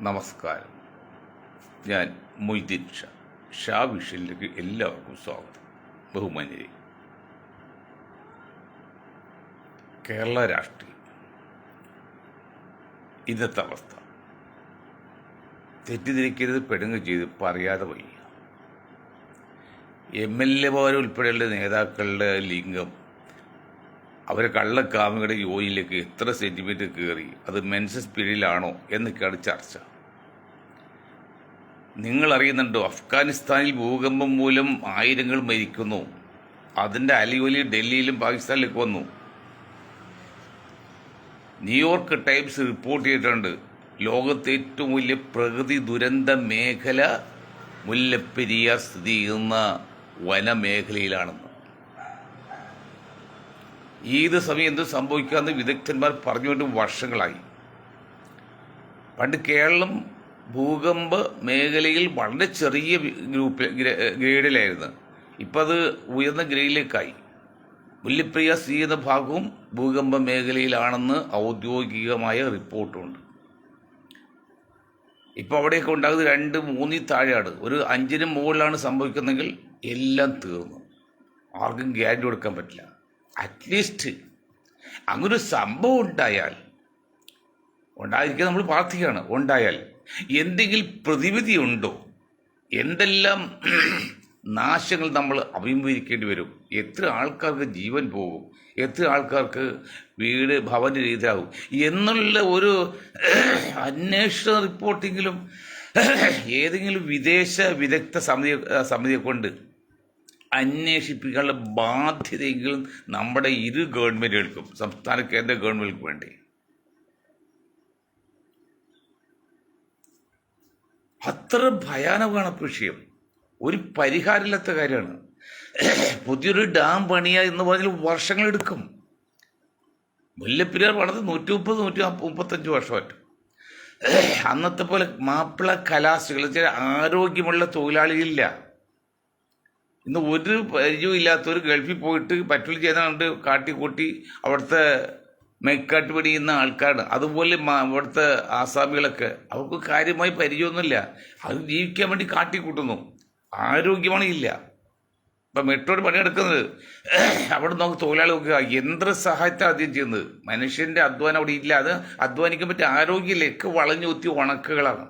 നമസ്കാരം. ഞാൻ മൊയ്തീൻ ഷാ വിഷയിലേക്ക് എല്ലാവർക്കും സ്വാഗതം. ബഹുമാന്യരെ, കേരള രാഷ്ട്രീയം ഇന്നത്തെ അവസ്ഥ തെറ്റിദ്ധരിക്കരുത്, പെടുങ്ങ് ചെയ്ത് പറയാതെ വയ്യ. MLA ഉൾപ്പെടെയുള്ള നേതാക്കളുടെ ലിംഗം അവരെ കള്ളക്കാമികളുടെ യോനിലേക്ക് എത്ര സെൻറ്റിമീറ്റർ കയറി, അത് മെൻസസ് പീരീഡിലാണോ എന്നൊക്കെയാണ് ചർച്ച. നിങ്ങൾ അറിയുന്നുണ്ടോ, അഫ്ഗാനിസ്ഥാനിൽ ഭൂകമ്പം മൂലം ആയിരങ്ങൾ മരിക്കുന്നു. അതിൻ്റെ അലിയൊലി ഡൽഹിയിലും പാകിസ്ഥാനിലേക്ക് വന്നു. ന്യൂയോർക്ക് ടൈംസ് റിപ്പോർട്ട് ചെയ്തിട്ടുണ്ട്, ലോകത്തെ ഏറ്റവും വലിയ പ്രകൃതി ദുരന്ത മേഖല മുല്ലപ്പെരിയാർ സ്ഥിതി ചെയ്യുന്ന വനമേഖലയിലാണെന്ന്. ഏത് സമയം എന്ത് സംഭവിക്കാമെന്ന് വിദഗ്ധന്മാർ പറഞ്ഞുകൊണ്ട് വർഷങ്ങളായി. പണ്ട് കേരളം ഭൂകമ്പ മേഖലയിൽ വളരെ ചെറിയ ഗ്രേഡിലായിരുന്നു. ഇപ്പം അത് ഉയർന്ന ഗ്രേഡിലേക്കായി. മുല്ലപ്പെരിയാർ സ്ഥിതി ചെയ്യുന്ന ഭാഗവും ഭൂകമ്പ മേഖലയിലാണെന്ന് ഔദ്യോഗികമായ റിപ്പോർട്ടുണ്ട്. ഇപ്പോൾ അവിടെയൊക്കെ ഉണ്ടാകുന്നത് 2-3 താഴെയാണ്. ഒരു 5-ന് മുകളിലാണ് സംഭവിക്കുന്നതെങ്കിൽ എല്ലാം തീർന്നു. ആർക്കും ഗ്യാരണ്ടി കൊടുക്കാൻ പറ്റില്ല. അറ്റ്ലീസ്റ്റ് അങ്ങനൊരു സംഭവം ഉണ്ടായിരിക്കാൻ നമ്മൾ പ്രാർത്ഥിക്കുകയാണ്. ഉണ്ടായാൽ എന്തെങ്കിലും പ്രതിവിധി ഉണ്ടോ? എന്തെല്ലാം നാശങ്ങൾ നമ്മൾ അഭിമുഖീകരിക്കേണ്ടി വരും? എത്ര ആൾക്കാർക്ക് ജീവൻ പോകും? എത്ര ആൾക്കാർക്ക് വീട് ഭവനരഹിതരാകും എന്നുള്ള ഒരു അന്വേഷണ റിപ്പോർട്ടെങ്കിലും ഏതെങ്കിലും വിദേശ വിദഗ്ധ സമിതിയെ കൊണ്ട് അന്വേഷിപ്പിക്കാനുള്ള ബാധ്യതയെങ്കിലും നമ്മുടെ ഇരു ഗവൺമെൻറ്റുകൾക്കും, സംസ്ഥാന കേന്ദ്ര ഗവൺമെൻറ്റുകൾക്കും വേണ്ടി. അത്ര ഭയാനകമാണ് വിഷയം. ഒരു പരിഹാരമില്ലാത്ത കാര്യമാണ്. പുതിയൊരു ഡാം പണിയുക എന്ന് പറഞ്ഞാൽ വർഷങ്ങളെടുക്കും. മുല്ലപ്പെരിയാർ പണിത് 130-135 വർഷമായിട്ട്. അന്നത്തെ പോലെ മാപ്പിള കലാശികൾ, ആരോഗ്യമുള്ള തൊഴിലാളികളില്ല. ഇന്ന് ഒരു പരിചയവും ഇല്ലാത്തവർ ഗൾഫിൽ പോയിട്ട് പറ്റുള്ളി ചെയ്യുന്ന കാട്ടിക്കൂട്ടി അവിടുത്തെ മേക്കാട്ട് പണിയുന്ന ആൾക്കാരാണ്. അതുപോലെ അവിടുത്തെ ആസാമികളൊക്കെ അവർക്ക് കാര്യമായി പരിചയമൊന്നുമില്ല. അത് ജീവിക്കാൻ വേണ്ടി കാട്ടിക്കൂട്ടുന്നു. ആരോഗ്യമാണ് ഇല്ല. ഇപ്പം മെട്രോയിൽ പണിയെടുക്കുന്നത് അവിടെ നമുക്ക് തൊഴിലാളി നോക്കുക, യന്ത്ര സഹായത്താണ് ആദ്യം ചെയ്യുന്നത്. മനുഷ്യൻ്റെ അധ്വാനം അവിടെ ഇല്ല. അത് അധ്വാനിക്കാൻ പറ്റിയ ആരോഗ്യമില്ല. ഒക്കെ വളഞ്ഞു കുത്തി ഉണക്കുകളാണ്.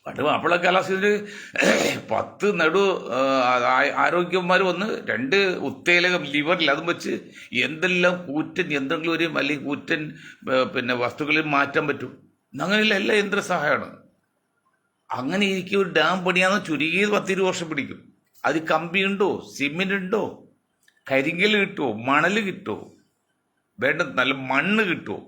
പണ്ട് മാപ്പിള കലാശത്തിൽ 10 ആരോഗ്യന്മാർ വന്ന് 2 ഉത്തേലകം ലിവറിൽ അതും വെച്ച് എന്തെല്ലാം കൂറ്റൻ യന്ത്രങ്ങൾ വരെയും അല്ലെങ്കിൽ കൂറ്റൻ വസ്തുക്കളിൽ മാറ്റാൻ പറ്റും. അങ്ങനെയുള്ള എല്ലാ യന്ത്ര സഹായമാണ്. അങ്ങനെ ഇരിക്കും. ഒരു ഡാം പണിയാന്ന് ചുരുങ്ങിയത് 10-20 വർഷം പിടിക്കും. അത് കമ്പിയുണ്ടോ, സിമെൻ്റ് ഉണ്ടോ, കരിങ്കൽ കിട്ടുമോ, മണൽ കിട്ടുമോ, വേണ്ട നല്ല മണ്ണ് കിട്ടുമോ?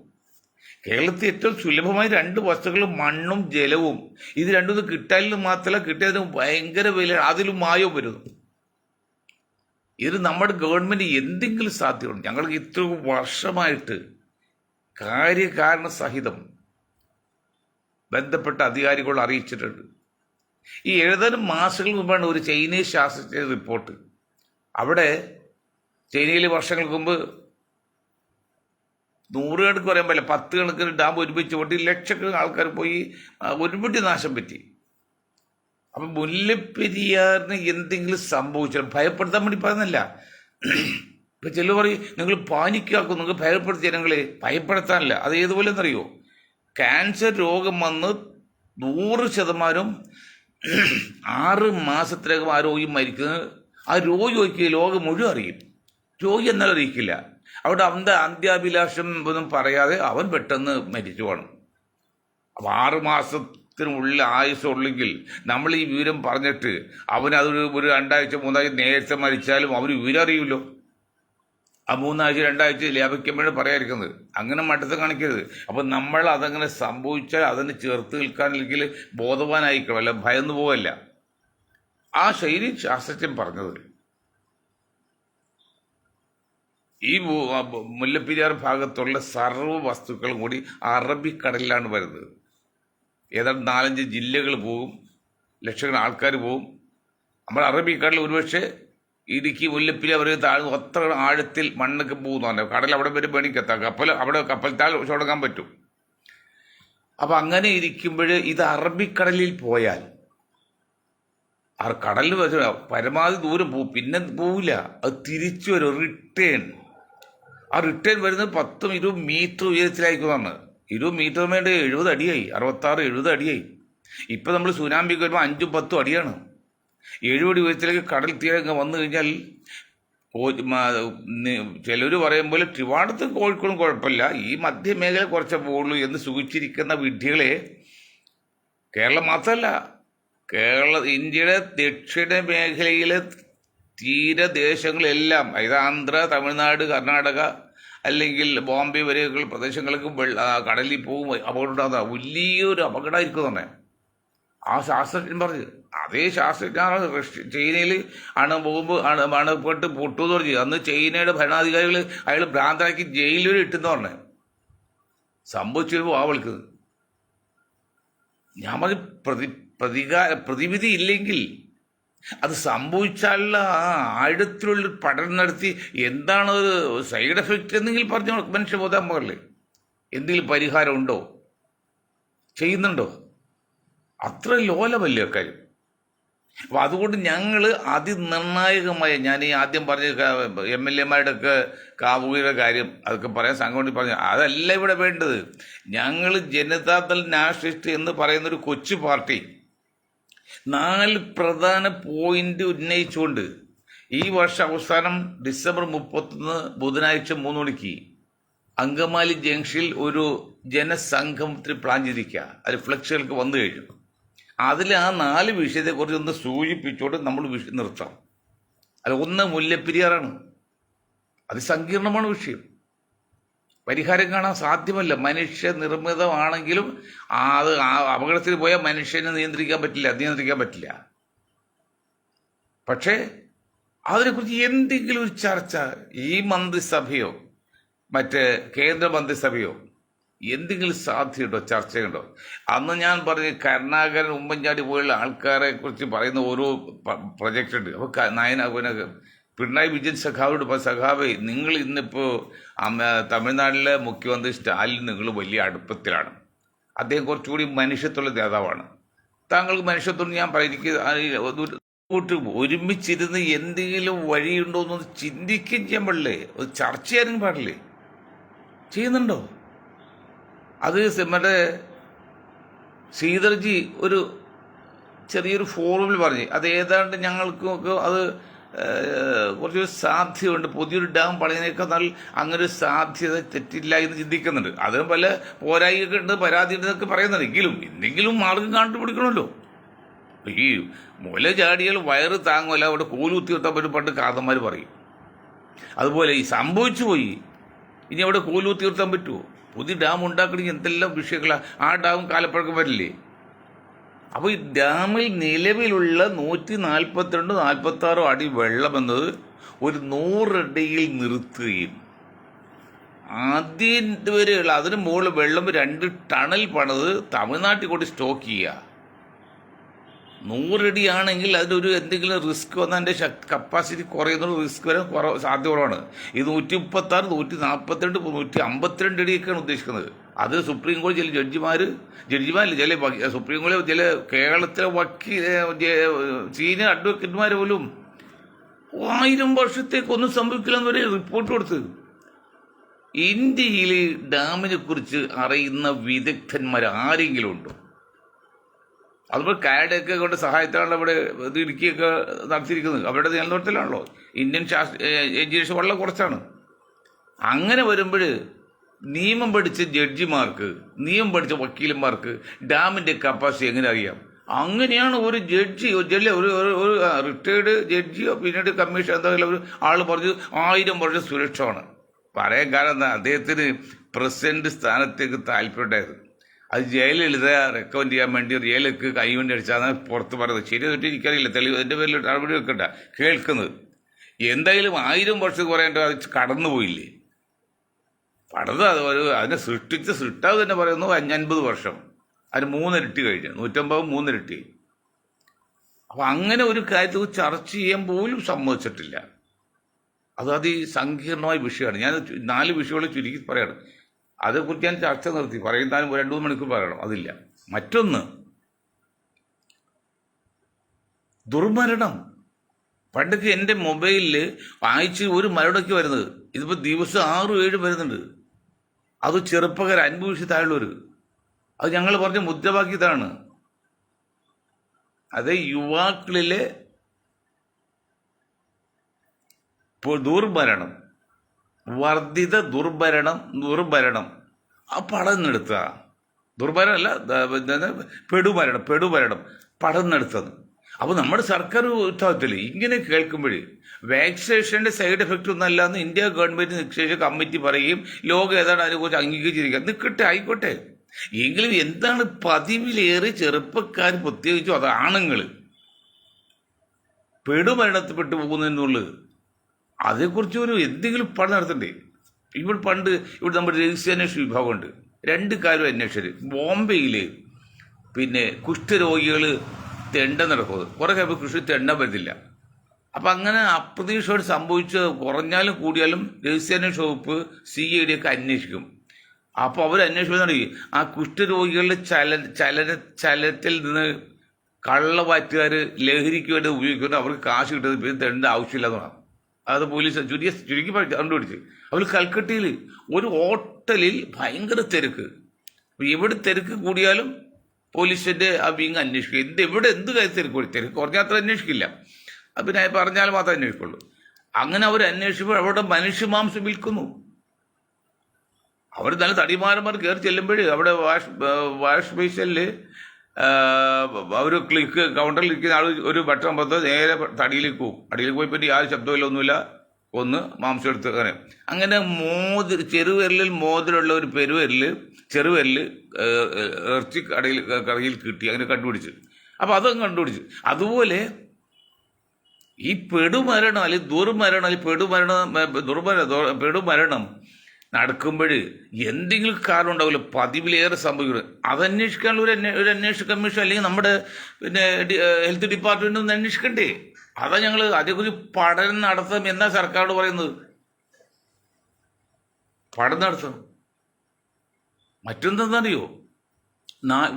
കേരളത്തിൽ ഏറ്റവും സുലഭമായ 2 വസ്തുക്കളും മണ്ണും ജലവും. ഇത് രണ്ടും കിട്ടാനും മാത്രമല്ല, കിട്ടിയതിന് ഭയങ്കര വില, അതിലും മായവും വരുന്നു. ഇത് നമ്മുടെ ഗവൺമെൻറ് എന്തെങ്കിലും സാധ്യതയുണ്ട്? ഞങ്ങൾക്ക് ഇത്ര വർഷമായിട്ട് കാര്യകാരണ സഹിതം ബന്ധപ്പെട്ട അധികാരികൾ അറിയിച്ചിട്ടുണ്ട്. ഈ 7 മാസങ്ങൾക്ക് മുമ്പാണ് ഒരു ചൈനീസ് ശാസ്ത്രജ്ഞ റിപ്പോർട്ട്. അവിടെ ചൈനയിൽ വർഷങ്ങൾക്ക് മുമ്പ് 100 കണക്ക് പറയാൻ പറ്റില്ല, 10 കണക്കിന് ഡാം ഒരുമിച്ച് പൊട്ടി ലക്ഷക്കണക്കിന് ആൾക്കാർ പോയി, ഒരുപടി നാശം പറ്റി. അപ്പം മുല്ലപ്പെരിയാറിന് എന്തെങ്കിലും സംഭവിച്ചാൽ ഭയപ്പെടുത്താൻ വേണ്ടി പറയുന്നില്ല. ഇപ്പം ചിലർ പറയും നിങ്ങൾ പാനിക്കാക്കും, നിങ്ങൾ ഭയപ്പെടുത്തിയ ജനങ്ങളെ. ഭയപ്പെടുത്താനില്ല. അത് ഏതുപോലെ എന്നറിയോ? ക്യാൻസർ രോഗം വന്ന് 100% 6 മാസത്തിനകം ആ രോഗി മരിക്കുന്നത്. ആ രോഗിക്ക് ലോകം മുഴുവൻ അറിയും. രോഗി എന്നാലും അറിയിക്കില്ല. അവിടെ അവൻ്റെ അന്ത്യാഭിലാഷം ഒന്നും പറയാതെ അവൻ പെട്ടെന്ന് മരിച്ചു പോകണം. അപ്പം 6 മാസത്തിനുള്ളിൽ ആയുസ്സുള്ളെങ്കിൽ നമ്മൾ ഈ വിവരം പറഞ്ഞിട്ട് അവനതൊരു 2 ആഴ്ച 3 ആഴ്ച നേരത്തെ മരിച്ചാലും അവന് വിവരം അറിയുമല്ലോ. ആ 3 ആഴ്ച 2 ആഴ്ച ലാഭിക്കുമ്പോഴേ പറയാതിരിക്കുന്നത്. അങ്ങനെ മട്ടത്തെ കാണിക്കരുത്. അപ്പം നമ്മൾ അതങ്ങനെ സംഭവിച്ചാൽ അതിന് ചേർത്ത് നിൽക്കാൻ, അല്ലെങ്കിൽ ബോധവാനായിക്കണം, അല്ല ഭയന്നു പോകല്ല. ആ ശൈലി ശാസ്ത്രജ്ഞൻ പറഞ്ഞത് ഈ മുല്ലപ്പെരിയാർ ഭാഗത്തുള്ള സർവ്വ വസ്തുക്കളും കൂടി അറബിക്കടലിലാണ് വരുന്നത്. ഏതാണ്ട് 4-5 ജില്ലകൾ പോകും, ലക്ഷക്കണക്കിന് ആൾക്കാർ പോകും. നമ്മൾ അറബിക്കടലിൽ ഒരുപക്ഷെ ഇടുക്കി മുല്ലപ്പെരിയാർ വരെ താഴ്ന്നു അത്ര ആഴത്തിൽ മണ്ണൊക്കെ പോകുന്നു. കടൽ അവിടെ വരെ പണിക്കെത്താം. അവിടെ കപ്പൽ താഴ് തുടങ്ങാൻ പറ്റും. അപ്പം അങ്ങനെ ഇരിക്കുമ്പോൾ ഇത് അറബിക്കടലിൽ പോയാൽ ആ കടലിൽ വെച്ച് പരമാവധി ദൂരം പോവും, പിന്നെ പോവില്ല, അത് തിരിച്ചു വരും, റിട്ടേൺ. ആ റിട്ടേൺ വരുന്നത് 10-20 മീറ്റർ ഉയരത്തിലായിരിക്കുന്നതാണ്. 20 മീറ്റർ വേണ്ടി 70 അടിയായി, 66-70 അടിയായി. ഇപ്പം നമ്മൾ സുനാമിക്ക് വരുമ്പോൾ 5-10 അടിയാണ്. 7 അടി ഉയരത്തിലേക്ക് കടൽ തീരം വന്നു കഴിഞ്ഞാൽ ചിലർ പറയും പോലെ ട്രിവാൻഡ്രത്തും കോഴിക്കോടും കുഴപ്പമില്ല, ഈ മധ്യമേഖല കുറച്ചേ പോകുള്ളൂ എന്ന് സൂചിച്ചിരിക്കുന്ന വിഡ്ഢികളെ കേരളം മാത്രമല്ല, ഇന്ത്യയുടെ ദക്ഷിണ മേഖലയിലെ തീരദേശങ്ങളെല്ലാം, അതായത് ആന്ധ്ര, തമിഴ്നാട്, കർണാടക അല്ലെങ്കിൽ ബോംബെ വരെയുള്ള പ്രദേശങ്ങൾക്ക് കടലിൽ പോകും, അപകടം ഉണ്ടാകുന്ന വലിയൊരു അപകടമായിരിക്കും തന്നെ. ആ ശാസ്ത്രജ്ഞൻ പറഞ്ഞു. അതേ ശാസ്ത്രജ്ഞനാണ് ചൈനയിൽ അണപ്പെട്ട് പൊട്ടുമെന്ന് പറഞ്ഞു. അന്ന് ചൈനയുടെ ഭരണാധികാരികൾ അയാൾ ഭ്രാന്തരാക്കി ജയിലിൽ ഇട്ടെന്ന് പറഞ്ഞു. സംഭവിച്ചു വരുമ്പോൾ വിളിക്കുന്നത് ഞാൻ പറഞ്ഞു, പ്രതിവിധി ഇല്ലെങ്കിൽ അത് സംഭവിച്ചാലുള്ള ആഴത്തിലുള്ള പഠനം നടത്തി എന്താണ് ഒരു സൈഡ് എഫക്റ്റ് എന്തെങ്കിലും പറഞ്ഞു മനുഷ്യ ബോധം പോകല്ലേ, എന്തെങ്കിലും പരിഹാരം ഉണ്ടോ, ചെയ്യുന്നുണ്ടോ? അത്ര ലോലമല്ലേ കാര്യം. അപ്പം അതുകൊണ്ട് ഞങ്ങൾ അതിനിർണായകമായ, ഞാൻ ഈ ആദ്യം പറഞ്ഞ MLA-മാരുടെ ഒക്കെ കാവുകയുടെ കാര്യം അതൊക്കെ പറയാൻ സംഘം പറഞ്ഞു, അതല്ല ഇവിടെ വേണ്ടത്. ഞങ്ങൾ ജനതാദൾ നാഷണലിസ്റ്റ് എന്ന് പറയുന്നൊരു കൊച്ചു പാർട്ടി 4 പ്രധാന പോയിന്റ് ഉന്നയിച്ചുകൊണ്ട് ഈ വർഷം അവസാനം ഡിസംബർ 31 ബുധനാഴ്ച 3 മണിക്ക് അങ്കമാലി ജംഗ്ഷനിൽ ഒരു ജനസംഗമത്തിന് പ്ലാൻ ചെയ്തിരിക്കുക. അത് ഫ്ലക്സുകൾക്ക് വന്നു കഴിഞ്ഞു. അതിൽ ആ 4 വിഷയത്തെക്കുറിച്ച് ഒന്ന് സൂചിപ്പിച്ചുകൊണ്ട് നമ്മൾ നിർത്താം. അല്ല, ഒന്ന് മുല്ലപ്പെരിയാറാണ്. അതിസങ്കീർണമാണ് വിഷയം, പരിഹാരം കാണാൻ സാധ്യമല്ല. മനുഷ്യ നിർമ്മിതമാണെങ്കിലും അത് അപകടത്തിൽ പോയാൽ മനുഷ്യനെ നിയന്ത്രിക്കാൻ പറ്റില്ല. പക്ഷേ അതിനെക്കുറിച്ച് എന്തെങ്കിലും ഒരു ചർച്ച ഈ മന്ത്രിസഭയോ മറ്റേ കേന്ദ്ര മന്ത്രിസഭയോ എന്തെങ്കിലും സാധ്യതയുണ്ടോ, ചർച്ചയുണ്ടോ? അന്ന് ഞാൻ പറഞ്ഞു കരുണാകരൻ, ഉമ്മൻചാണ്ടി പോലുള്ള ആൾക്കാരെ കുറിച്ച് പറയുന്ന ഓരോ പ്രൊജക്റ്റ് ഉണ്ട്. അപ്പോൾ പിണറായി വിജയൻ സഖാവേ, നിങ്ങൾ ഇന്നിപ്പോൾ തമിഴ്നാട്ടിലെ മുഖ്യമന്ത്രി സ്റ്റാലിൻ നിങ്ങൾ വലിയ അടുപ്പത്തിലാണ്. അദ്ദേഹം കുറച്ചുകൂടി മനുഷ്യത്വമുള്ള നേതാവാണ്. താങ്കൾക്ക് മനുഷ്യത്വം ഞാൻ ഒരുമിച്ചിരുന്ന് എന്തെങ്കിലും വഴിയുണ്ടോ എന്ന് ചിന്തിക്കുകയും ചെയ്യാൻ പാടില്ലേ, അത് ചർച്ച ചെയ്യാനും പാടില്ലേ? ചെയ്യുന്നുണ്ടോ? അത് മറ്റേ ശ്രീധർജി ഒരു ചെറിയൊരു ഫോറമിൽ പറഞ്ഞു, അത് ഏതാണ്ട് ഞങ്ങൾക്കൊക്കെ അത് കുറച്ചൊരു സാധ്യതയുണ്ട്, പുതിയൊരു ഡാം പണിതിനേക്കാൾ നല്ല അങ്ങനെ ഒരു സാധ്യത തെറ്റില്ല എന്ന് ചിന്തിക്കുന്നുണ്ട്. അതിന് പല പോരായികയൊക്കെ ഉണ്ട്, പരാതി ഉണ്ടെന്നൊക്കെ പറയുന്നുണ്ട്. എന്തെങ്കിലും മാർഗം കണ്ടുപിടിക്കണമല്ലോ. ഈ മുല ചാടിയാൽ വയറ് താങ്ങുമല്ല, അവിടെ കോലുകുത്തി വെട്ടാൻ പറ്റും പണ്ട് കാതന്മാർ പറയും. അതുപോലെ ഈ സംഭവിച്ചു പോയി, ഇനി അവിടെ കോലുകുത്തി നിർത്താൻ പറ്റുമോ? പുതിയ ഡാം ഉണ്ടാക്കണമെങ്കിൽ എന്തെല്ലാം വിഷയങ്ങളാണ്. ആ ഡാം കാലപ്പഴക്കം വരില്ലേ? അപ്പോൾ ഈ ഡാമിൽ നിലവിലുള്ള 142-146 അടി വെള്ളമെന്നത് ഒരു 100 അടിയിൽ നിർത്തുകയും ആദ്യം വരെയുള്ള അതിന് മുകളിൽ വെള്ളം 2 ടണൽ പണിത് തമിഴ്നാട്ടിൽ കൊണ്ട് സ്റ്റോക്ക് ചെയ്യുക. 100 അടിയാണെങ്കിൽ അതിലൊരു എന്തെങ്കിലും റിസ്ക് വന്നാൽ അതിൻ്റെ കപ്പാസിറ്റി കുറയുന്ന റിസ്ക് വരാൻ സാധ്യത കുറവാണ്. ഇത് 136, 142, 152 അടിയൊക്കെയാണ് ഉദ്ദേശിക്കുന്നത്. അത് സുപ്രീം കോടതി ചില ജഡ്ജിമാരില്ല, ചില സുപ്രീം കോടതി ചില കേരളത്തിലെ സീനിയർ അഡ്വക്കേറ്റ്മാർ പോലും 1000 വർഷത്തേക്കൊന്നും സംഭവിക്കില്ലെന്ന് വരെ റിപ്പോർട്ട് കൊടുത്ത്. ഇന്ത്യയിൽ ഡാമിനെ കുറിച്ച് അറിയുന്ന വിദഗ്ധന്മാർ ആരെങ്കിലും ഉണ്ടോ? അതുപോലെ കാനഡയൊക്കെ കൊണ്ട് സഹായത്തിലാണ് ഇവിടെ ഇത് ഇടുക്കിയൊക്കെ നടത്തിയിരിക്കുന്നത്. അവരുടെ നിലനിർത്തലാണല്ലോ. ഇന്ത്യൻ എഞ്ചിനീയേഴ്സ് വളരെ കുറച്ചാണ്. അങ്ങനെ വരുമ്പോൾ നിയമം പഠിച്ച ജഡ്ജിമാർക്ക്, നിയമം പഠിച്ച വക്കീലന്മാർക്ക് ഡാമിൻ്റെ കപ്പാസിറ്റി എങ്ങനെ അറിയാം? അങ്ങനെയാണ് ഒരു ജഡ്ജി, ഒരു റിട്ടയർഡ് ജഡ്ജിയോ പിന്നീട് കമ്മീഷൻ എന്തെങ്കിലും ഒരു ആൾ പറഞ്ഞു 1000 വർഷം സുരക്ഷമാണ് പറയാൻ. കാരണം അദ്ദേഹത്തിന് പ്രസിഡന്റ് സ്ഥാനത്തേക്ക് താല്പര്യമുണ്ടായത്. അത് ജയലളിത റെക്കമെൻഡ് ചെയ്യാൻ വേണ്ടി ജയിലേക്ക് കൈവണ്ടി അടിച്ചാണ് പുറത്ത് പറയുന്നത്. ശരി തൊട്ട് എനിക്കറിയില്ല, തെളിവ് എൻ്റെ പേരിൽ നടപടി വെക്കണ്ട, കേൾക്കുന്നത്. എന്തായാലും 1000 വർഷം കുറയേണ്ട അത് കടന്നുപോയില്ലേ? അതിനെ സൃഷ്ടാവ് തന്നെ പറയുന്നു 50 വർഷം, അതിന് 3 ഇരട്ടി കഴിഞ്ഞു, 150 3 ഇരട്ടി. അപ്പം അങ്ങനെ ഒരു കാര്യത്തിൽ ചർച്ച ചെയ്യാൻ പോലും സമ്മതിച്ചിട്ടില്ല. അത് സങ്കീർണമായ വിഷയമാണ്. ഞാൻ 4 വിഷയങ്ങൾ ചുരുക്കി പറയാണ്. അതേക്കുറിച്ച് ഞാൻ ചർച്ച നിർത്തി. പറയുന്നാലും 2-3 മണിക്കൂർ പറയണം, അതില്ല. മറ്റൊന്ന്, ദുർമരണം. പണ്ടൊക്കെ എൻ്റെ മൊബൈലിൽ ആഴ്ച ഒരു മരണമൊക്കെ വരുന്നത്, ഇതിപ്പോൾ ദിവസം 6-7 വരുന്നുണ്ട്. അത് ചെറുപ്പക്കാർ 50 വയസ്സിൽ താഴെയുള്ളവർ. അത് ഞങ്ങൾ പറഞ്ഞ മുദ്രാവാക്യത്താണ്. അത് യുവാക്കളിലെ ദുർഭരണം, വർദ്ധിത ദുർഭരണം ആ പഠനം നടത്തുക. ദുർഭരണമല്ല, പെടുഭരണം പഠനം നടത്തുന്നത്. അപ്പോൾ നമ്മുടെ സർക്കാർ ഉത്തരവാദിത്തമില്ല. ഇങ്ങനെ കേൾക്കുമ്പോഴേ വാക്സിനേഷൻ്റെ സൈഡ് എഫക്റ്റ് ഒന്നല്ല എന്ന് ഇന്ത്യ ഗവൺമെൻറ് നിക്ഷേപ കമ്മിറ്റി പറയുകയും ലോകം ഏതാണ് അതിനെക്കുറിച്ച് അംഗീകരിച്ചിരിക്കുക. നിൽക്കട്ടെ, ആയിക്കോട്ടെ. എങ്കിലും എന്താണ് പതിവിലേറെ ചെറുപ്പക്കാർ, പ്രത്യേകിച്ചും അത് ആണുങ്ങൾ പെടുമരണത്തിൽപ്പെട്ടു പോകുന്നതെന്നുള്ളത്, അതേക്കുറിച്ച് ഒരു എന്തെങ്കിലും പഠനം നടത്തണ്ടേ? പണ്ട് ഇവിടെ നമ്മുടെ രഹസ്യാന്വേഷണ വിഭാഗമുണ്ട്. 2 കാര്യം അന്വേഷിച്ചത്. ബോംബെയിൽ കുഷ്ഠരോഗികൾ തെണ്ട നടക്കുന്നത്, കുറേ കഴിയുമ്പോൾ കൃഷി തെണ്ടാൻ പറ്റില്ല. അപ്പം അങ്ങനെ അപ്രതീക്ഷിതമായിട്ട് സംഭവിച്ച് കുറഞ്ഞാലും കൂടിയാലും രഹസ്യാന്വേഷണ വകുപ്പ് CID ഒക്കെ അന്വേഷിക്കും. അപ്പോൾ അവർ അന്വേഷിക്കുന്നത് ആ കുഷ്ഠരോഗികളുടെ ചലനത്തിൽ നിന്ന് കള്ളവാറ്റുകാർ ലഹരിക്ക് വേണ്ടി ഉപയോഗിക്കുന്നത്, അവർക്ക് കാശ് കിട്ടുന്നത് പിന്നെ തെണ്ട ആവശ്യമില്ലെന്ന് പറഞ്ഞു. അത് പോലീസ് ചുരുക്കി കണ്ടുപിടിച്ച്. അവർ കൽക്കട്ടയിൽ ഒരു ഹോട്ടലിൽ ഭയങ്കര തിരക്ക്. എവിടെ തിരക്ക് കൂടിയാലും പോലീസിൻ്റെ ആ വിങ് അന്വേഷിക്കുക. എന്ത് കാര്യം തിരക്ക് കുറഞ്ഞാൽ അത്ര അന്വേഷിക്കില്ല, പിന്നെ പറഞ്ഞാൽ മാത്രമേ അന്വേഷിക്കുള്ളൂ. അങ്ങനെ അവർ അന്വേഷിക്കുമ്പോൾ അവിടെ മനുഷ്യമാംസം വിൽക്കുന്നു. അവർ നല്ല തടിമാരന്മാർ കയറി ചെല്ലുമ്പോൾ അവിടെ വാഷ് ബേസിനിൽ അവർ കൗണ്ടറിൽ ഇരിക്കുന്ന ആൾ ഒരു ബട്ടൺ പത്ത് നേരെ തടിയിലേക്ക് പോകും. അടിയിലേക്ക് പോയി പറ്റി യാതൊരു ശബ്ദമില്ല, ഒന്നുമില്ല, ഒന്ന് മാംസം എടുത്ത് അങ്ങനെ ചെറുവിരലിൽ മോതിരമുള്ള ഒരു ചെറുവിരൽ ഇറച്ചി കടയിൽ കിട്ടി. അങ്ങനെ കണ്ടുപിടിച്ച്. അപ്പോൾ അതങ്ങ് കണ്ടുപിടിച്ച്. അതുപോലെ ഈ പെടുമരണം അല്ലെങ്കിൽ പെടുമരണം നടക്കുമ്പോൾ എന്തെങ്കിലും കാരണം ഉണ്ടാവില്ല, പതിവിലേറെ സംഭവിക്കുന്നത്. അതന്വേഷിക്കാനുള്ള ഒരു അന്വേഷണ കമ്മീഷൻ അല്ലെങ്കിൽ നമ്മുടെ ഹെൽത്ത് ഡിപ്പാർട്ട്മെന്റ് ഒന്ന് അന്വേഷിക്കണ്ടേ? അതാ ഞങ്ങൾ അതേക്കുറിച്ച് പഠനം നടത്താം എന്നാ സർക്കാരോട് പറയുന്നത്. പഠനം നടത്തണം. മറ്റെന്താണെന്നറിയോ?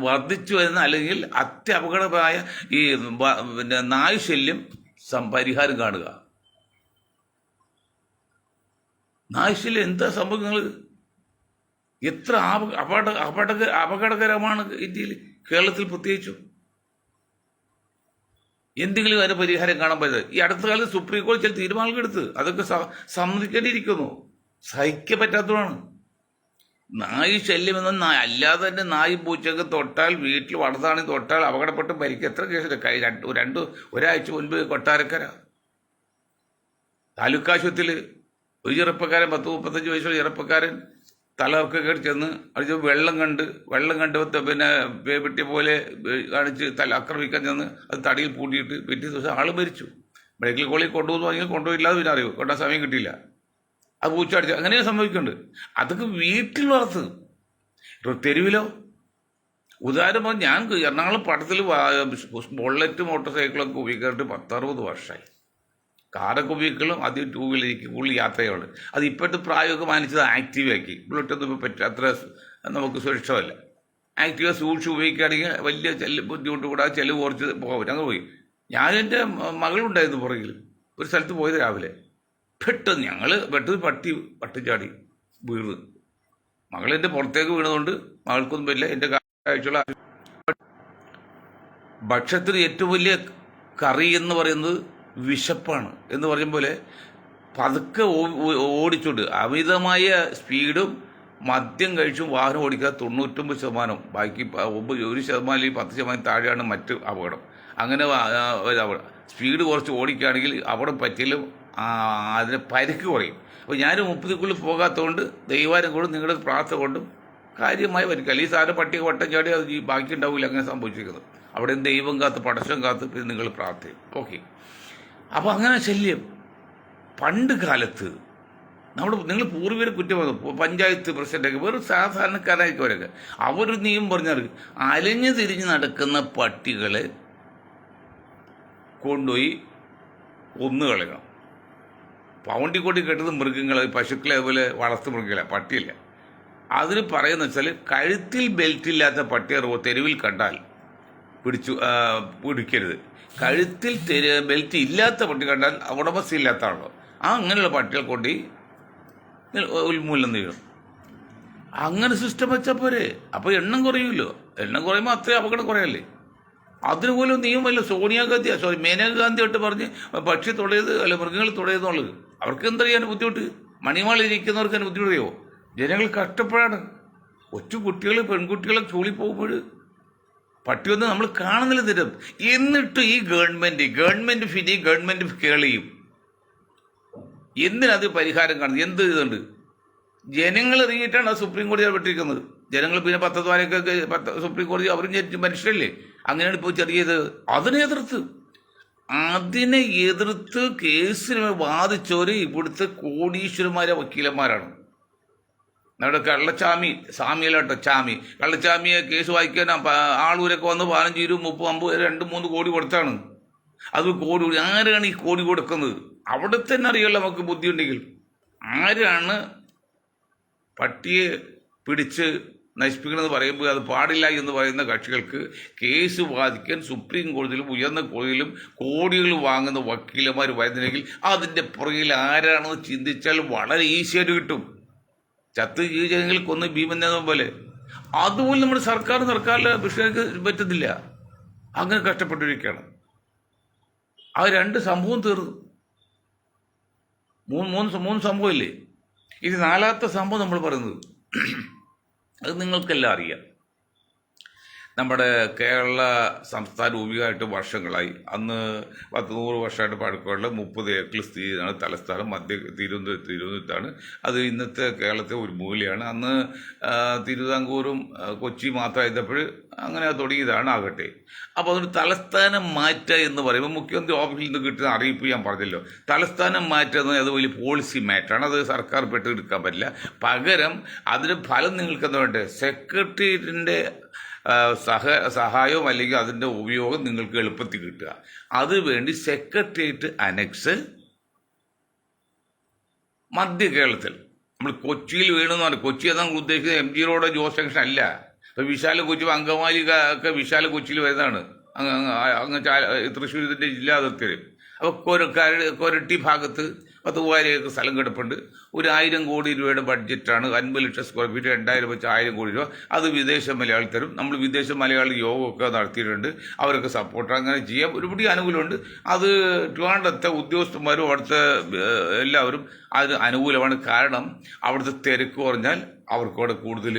വർദ്ധിച്ചു വരുന്ന അല്ലെങ്കിൽ അത്യപകടമായ ഈ നായ് ശല്യം പരിഹാരം കാണുക. നായ്ശല്യം എന്താ സംഭവങ്ങൾ? എത്ര അപകടകരമാണ് ഇന്ത്യയിൽ, കേരളത്തിൽ പ്രത്യേകിച്ചും. എന്തെങ്കിലും അതിന് പരിഹാരം കാണാൻ പറ്റുന്നത്. ഈ അടുത്ത കാലത്ത് സുപ്രീം കോടതി ചില തീരുമാനങ്ങൾ എടുത്ത് അതൊക്കെ സമ്മതിക്കേണ്ടിയിരിക്കുന്നു. സഹിക്കാൻ പറ്റാത്തതാണ്. നായ് ശല്യം എന്ന അല്ലാതെ തന്നെ നായ് പൂച്ചയൊക്കെ തൊട്ടാൽ, വീട്ടിൽ വളർത്താണെങ്കിൽ തൊട്ടാൽ അപകടപ്പെട്ട് പരിക്കുക. എത്ര കേസില്ല. ഒരാഴ്ച മുൻപ് കൊട്ടാരക്കര താലൂക്ക് ആശുപത്രിയിൽ ഒരു ചെറുപ്പക്കാരൻ, 10-35 വയസ്സുള്ള ചെറുപ്പക്കാരൻ തലകർക്ക് ചെന്ന് അടിച്ച് വെള്ളം കണ്ട് പേപ്പിട്ടിയ പോലെ കാണിച്ച് ആക്രമിക്കാൻ ചെന്ന് അത് തടിയിൽ പൂട്ടിയിട്ട് പിറ്റേ ദിവസം ആൾ മരിച്ചു. മെഡിക്കൽ കോളേജിൽ കൊണ്ടുപോകുന്നു പറഞ്ഞാൽ കൊണ്ടുപോയില്ലാതെ പിന്നെ അറിയോ, കൊണ്ടാൻ സമയം കിട്ടിയില്ല. അത് പൂച്ച അടിച്ചു. അങ്ങനെ സംഭവിക്കുന്നുണ്ട്. അതൊക്കെ വീട്ടിൽ വളർത്ത്. തെരുവിലോ? ഉദാഹരണം പറഞ്ഞാൽ ഞാൻ എറണാകുളം പട്ടത്തിൽ ബുള്ളറ്റ് മോട്ടോർ സൈക്കിളൊക്കെ ഉപയോഗിക്കാനായിട്ട് 10-60 വർഷമായി. കാറൊക്കെ ഉപയോഗിക്കലും അത് 2 വീലറിലേക്ക് കൂടുതൽ യാത്രകളുണ്ട്. അത് ഇപ്പോഴത്തെ പ്രായമൊക്കെ മാനിച്ചത് ആക്റ്റീവാക്കി. ബുള്ളറ്റൊന്നും ഇപ്പോൾ പറ്റും, അത്ര നമുക്ക് സുരക്ഷിതമല്ല. ആക്റ്റീവ സൂക്ഷിച്ച് ഉപയോഗിക്കുകയാണെങ്കിൽ വലിയ ബുദ്ധിമുട്ട് കൂടാതെ ചെലവ് കുറച്ച് പോകാൻ അങ്ങനെ പോയി. ഞാനെൻ്റെ മകളുണ്ടായിരുന്നു പുറകിൽ. ഒരു സ്ഥലത്ത് പോയത് രാവിലെ, പെട്ടെന്ന് പട്ടി ചാടി വീണ്. മകളെൻ്റെ പുറത്തേക്ക് വീണതുകൊണ്ട് മകൾക്കൊന്നും പറ്റില്ല. എൻ്റെ കാഴ്ചയുള്ള ഭക്ഷണത്തിന് ഏറ്റവും വലിയ കറി എന്ന് പറയുന്നത് വിശപ്പാണ് എന്ന് പറയും പോലെ പതുക്കെ ഓടിച്ചുകൊണ്ട് അമിതമായ സ്പീഡും മദ്യം കഴിച്ചും വാഹനം ഓടിക്കുക 99%. ബാക്കി 1% അല്ലെങ്കിൽ 10% താഴെയാണ് മറ്റ് അപകടം. അങ്ങനെ സ്പീഡ് കുറച്ച് ഓടിക്കുകയാണെങ്കിൽ അപകടം പറ്റിയാലും അതിന് പരിക്ക് കുറയും. അപ്പോൾ ഞാൻ 30-ക്കുള്ളിൽ പോകാത്തതുകൊണ്ട് ദൈവാരം കൊണ്ടും നിങ്ങളുടെ പ്രാർത്ഥന കൊണ്ടും കാര്യമായി പരിക്കുക. അല്ലെങ്കിൽ സാധനം പട്ടിക വട്ടം ചാടി അത് ബാക്കി ഉണ്ടാവില്ല. അങ്ങനെ സംഭവിച്ചിരിക്കുന്നത് അവിടെ ദൈവം കാത്ത് പടശം കാത്ത് പിന്നെ നിങ്ങൾ പ്രാർത്ഥിക്കും. ഓക്കെ. അപ്പോൾ അങ്ങനെ ശല്യം പണ്ട് കാലത്ത് നിങ്ങൾ പൂർവികരെ കുറ്റം പഞ്ചായത്ത് പ്രസിഡൻ്റൊക്കെ വെറും സാധാരണക്കാരായിരിക്കും. അവരൊരു നിയമം പറഞ്ഞാൽ അലഞ്ഞു തിരിഞ്ഞ് നടക്കുന്ന പട്ടികളെ കൊണ്ടുപോയി കൊന്നുകളയണം. പൗണ്ടിക്കൊണ്ടി കെട്ടുന്ന മൃഗങ്ങൾ, പശുക്കളെ അതുപോലെ വളർത്തു മൃഗങ്ങളെ, പട്ടിയില്ല. അതിന് പറയുന്ന വെച്ചാൽ കഴുത്തിൽ ബെൽറ്റ് ഇല്ലാത്ത പട്ടിയെ തെരുവിൽ കണ്ടാൽ പിടിക്കരുത്. കഴുത്തിൽ ബെൽറ്റ് ഇല്ലാത്ത പട്ടി കണ്ടാൽ ഉടമസ്ഥ ഇല്ലാത്ത ആണല്ലോ, അങ്ങനെയുള്ള പട്ടികൾ കൊണ്ട് ഉന്മൂലനം ചെയ്യണം. അങ്ങനെ സിസ്റ്റം വെച്ചാൽ പോരെ. അപ്പോൾ എണ്ണം കുറയുമല്ലോ. എണ്ണം കുറയുമ്പോൾ അത്രയും അപകടം കുറയല്ലേ. അതിന് പോലും നിയമമല്ല. സോണിയാഗാന്ധി മേനകാഗാന്ധിയായിട്ട് പറഞ്ഞ് പക്ഷി തൊടയത് അല്ല മൃഗങ്ങൾ തൊടയെന്നുള്ളത്. അവർക്ക് എന്താ ചെയ്യാൻ ബുദ്ധിമുട്ട്? മണിമാളിരിക്കുന്നവർക്ക് അതിന് ബുദ്ധിമുട്ടിയോ? ജനങ്ങൾ കഷ്ടപ്പെടാണ്. ഒറ്റ കുട്ടികൾ പെൺകുട്ടികളെ ചൂളി പോകുമ്പോൾ പട്ടിയൊന്നും നമ്മൾ കാണുന്നില്ല തരും. എന്നിട്ട് ഈ ഗവൺമെന്റ് ഫിനി ഗവൺമെന്റ് കേളിയും എന്തിനത് പരിഹാരം കാണുന്നത്? എന്ത് ഇതുണ്ട്? ജനങ്ങൾ ഇറങ്ങിയിട്ടാണ് അത് സുപ്രീം കോടതി ഇടപെട്ടിരിക്കുന്നത്. ജനങ്ങൾ പിന്നെ പത്രദ്വാരക്കൊക്കെ സുപ്രീം കോടതി അവരും മനുഷ്യരല്ലേ. അങ്ങനെയാണ് ഇപ്പോൾ ചെറിയത്. അതിനെ എതിർത്ത് കേസിന് വാദിച്ചവർ ഇവിടുത്തെ കോടീശ്വരന്മാരെ വക്കീലന്മാരാണ്. നമ്മുടെ കള്ളച്ചാമിയെ കേസ് വായിക്കാൻ ആളൂരൊക്കെ വന്ന് 15, 20, 30, 50, 2-3 കോടി കൊടുത്താണ്. അത് ആരാണ് ഈ കോടി കൊടുക്കുന്നത്? അവിടെ തന്നെ അറിയാമല്ലോ നമുക്ക് ബുദ്ധിയുണ്ടെങ്കിൽ. ആരാണ് പട്ടിയെ പിടിച്ച് നശിപ്പിക്കണമെന്ന് പറയുമ്പോൾ അത് പാടില്ല എന്ന് പറയുന്ന കക്ഷികൾക്ക് കേസ് വാദിക്കാൻ സുപ്രീം കോടതിയിലും ഉയർന്ന കോടതിയിലും കോടികൾ വാങ്ങുന്ന വക്കീലന്മാർ വരുന്നില്ലെങ്കിൽ അതിൻ്റെ പുറകിൽ ആരാണെന്ന് ചിന്തിച്ചാൽ വളരെ ഈസിയായിട്ട് കിട്ടും. ചത്ത് ജനങ്ങൾ കൊന്ന് ഭീമൻ പോലെ. അതുപോലെ നമ്മുടെ സർക്കാരിലെ വിഷയങ്ങൾക്ക് പറ്റുന്നില്ല. അങ്ങനെ കഷ്ടപ്പെട്ടിരിക്കുകയാണ്. ആ 2 സംഭവം തീർന്നു. മൂന്ന് സംഭവമില്ലേ? ഇത് 4ാമത്തെ സംഭവം നമ്മൾ പറയുന്നത്. അത് നിങ്ങൾക്കെല്ലാം അറിയാം. നമ്മുടെ കേരള സംസ്ഥാന രൂപീകമായിട്ട് വർഷങ്ങളായി. അന്ന് 100 വർഷമായിട്ട് പഴക്കമുള്ള 30 ഏക്കർ സ്ഥിതിയാണ് തലസ്ഥാനം. തിരുവനന്തപുരത്താണ്. അത് ഇന്നത്തെ കേരളത്തെ ഒരു മൂലയാണ്. അന്ന് തിരുവിതാംകൂറും കൊച്ചി മാത്രമായപ്പോൾ അങ്ങനെ തുടങ്ങിയതാണ്. ആകട്ടെ, അപ്പോൾ അതൊരു തലസ്ഥാനം മാറ്റുക എന്ന് പറയുമ്പോൾ മുഖ്യമന്ത്രി ഓഫീസിൽ നിന്ന് കിട്ടുന്ന അറിയിപ്പ് ഞാൻ പറഞ്ഞല്ലോ. തലസ്ഥാനം മാറ്റുക അത് വലിയ പോളിസി മാറ്ററാണ്. അത് സർക്കാർ പെട്ടെടുക്കാൻ പറ്റില്ല. പകരം അതിന് ഫലം നിങ്ങൾക്ക് എന്താ വേണ്ടത്? സെക്രട്ടേറിയറ്റിൻ്റെ സഹായവും അല്ലെങ്കിൽ അതിൻ്റെ ഉപയോഗം നിങ്ങൾക്ക് എളുപ്പത്തിൽ കിട്ടുക. അതുവേണ്ടി സെക്രട്ടേറിയറ്റ് അനക്സ് മധ്യ കേരളത്തിൽ നമ്മൾ കൊച്ചിയിൽ വേണമെന്ന് പറഞ്ഞു. കൊച്ചി എന്നാണ് ഉദ്ദേശിക്കുന്നത് MG റോഡ് ജോസ് ജംഗ്ഷൻ അല്ല. ഇപ്പം വിശാല കൊച്ചി അങ്കമാലി ഒക്കെ വിശാല കൊച്ചിയിൽ വരുന്നതാണ്. അങ്ങ് തൃശ്ശൂർ ഇതിൻ്റെ ജില്ലാ അതിർത്തിയിൽ. അപ്പോൾ കൊരട്ടി ഭാഗത്ത് 10,000 ഏക്കർ സ്ഥലം കിടപ്പുണ്ട്. ഒരു 1000 കോടി രൂപയുടെ ബഡ്ജറ്റാണ്. 50 ലക്ഷം സ്ക്വയർ ഫീറ്റ് 2000 വെച്ച് 1000 കോടി രൂപ. അത് വിദേശ മലയാളി തരും. നമ്മൾ വിദേശ മലയാളി യോഗമൊക്കെ നടത്തിയിട്ടുണ്ട്. അവരൊക്കെ സപ്പോർട്ട് അങ്ങനെ ചെയ്യാം. ഒരുപടി അനുകൂലമുണ്ട്. അത് ട്രിവാൻഡ്രത്തെ ഉദ്യോഗസ്ഥന്മാരും അവിടുത്തെ എല്ലാവരും അത് അനുകൂലമാണ്. കാരണം അവിടുത്തെ തിരക്ക് കുറഞ്ഞാൽ അവർക്കവിടെ കൂടുതൽ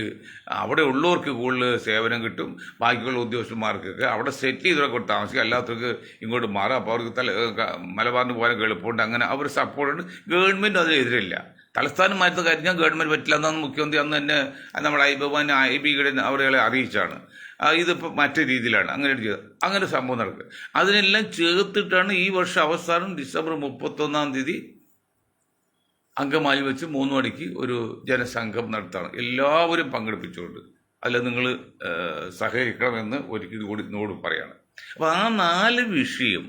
അവിടെ ഉള്ളവർക്ക് കൂടുതൽ സേവനം കിട്ടും. ബാക്കിയുള്ള ഉദ്യോഗസ്ഥന്മാർക്കൊക്കെ അവിടെ സെറ്റിൽ ചെയ്തവരൊക്കെ താമസിക്കും. അല്ലാത്തവർക്ക് ഇങ്ങോട്ട് മാറാം. അപ്പോൾ അവർക്ക് മലബാറിന് പോകാനൊക്കെ എളുപ്പമുണ്ട്. അങ്ങനെ അവർ സപ്പോർട്ടുണ്ട്. ഗവൺമെൻറ് അതിനെതിരില്ല. തലസ്ഥാനം മാറ്റുന്ന കാര്യം ഞാൻ ഗവൺമെൻറ് പറ്റില്ല എന്നാണ് മുഖ്യമന്ത്രി അന്ന് തന്നെ നമ്മുടെ IB അവരെ അറിയിച്ചാണ്. ഇതിപ്പോൾ മറ്റു രീതിയിലാണ് അങ്ങനെ ചെയ്തത്. അങ്ങനെ സംഭവം നടക്കുക. അതിനെല്ലാം ചേർത്തിട്ടാണ് ഈ വർഷം അവസാനം ഡിസംബർ 31 അങ്കമാലി വെച്ച് 3 മണിക്ക് ഒരു ജനസംഘം നടത്താണ്. എല്ലാവരും പങ്കെടുപ്പിച്ചുകൊണ്ട്. അല്ല, നിങ്ങൾ സഹകരിക്കണമെന്ന് ഒരിക്കൽ കൂടി നിങ്ങളോട് പറയാണ്. അപ്പോൾ ആ 4 വിഷയം